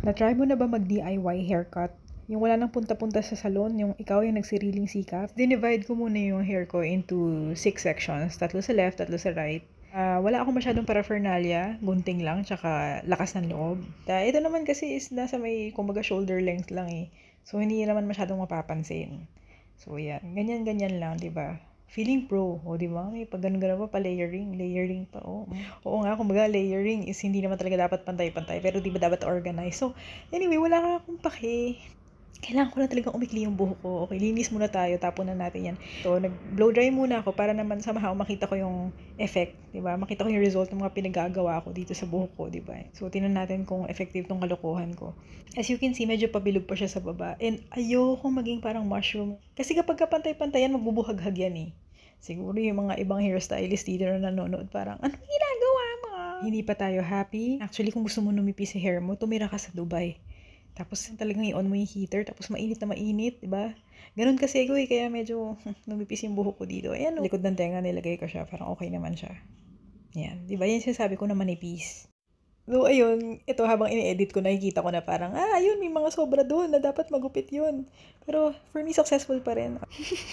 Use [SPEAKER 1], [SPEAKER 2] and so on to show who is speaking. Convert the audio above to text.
[SPEAKER 1] Na-try mo na ba mag-DIY haircut? Yung wala nang punta-punta sa salon, yung ikaw yung nagsiriling sikap. Dinivide ko muna yung hair ko into 6 sections. 3 sa left, 3 sa right. Wala akong masyadong paraphernalia, gunting lang, tsaka lakas ng loob. Ito naman kasi is nasa may, kumbaga, shoulder length lang eh. So, hindi naman masyadong mapapansin. So, yan. Ganyan-ganyan lang, di ba? Feeling pro, o di ba? May pag ganun-ganun pa, layering pa, oh. Oo nga, kumbaga, layering is hindi naman talaga dapat pantay-pantay, pero di ba dapat organize? So, anyway, wala akong pake. Kailangan ko na talagang umikli yung buhok ko. Okay, linis muna tayo, tapon na natin yan. So, nag-blow dry muna ako para naman somehow makita ko yung effect, di ba? Makita ko yung result ng mga pinagagawa ko dito sa buhok ko, di ba? So, tingnan natin kung effective tong kalokohan ko. As you can see, medyo pabilog pa siya sa baba. And ayoko maging parang mushroom. Kasi kapag kapantay-pantayan, magbubuhaghag yan eh. Siguro yung mga ibang hairstylist dito na nanonood parang, ano ginagawa mo? Hindi pa tayo happy. Actually, kung gusto mo numipis sa hair mo, tumira ka sa Dubai. Tapos talagang i-on mo yung heater, tapos mainit na mainit, di ba? Ganun kasi ako eh, kaya medyo numipis yung buhok ko dito. Ayan, likod ng tenga nilagay ko siya, parang okay naman siya. Yan, di ba? Yan sinasabi ko na manipis. So, ayun, ito habang ini-edit ko, nakikita ko na parang, ayun, may mga sobra doon na dapat magupit yun. Pero, for me, successful pa rin.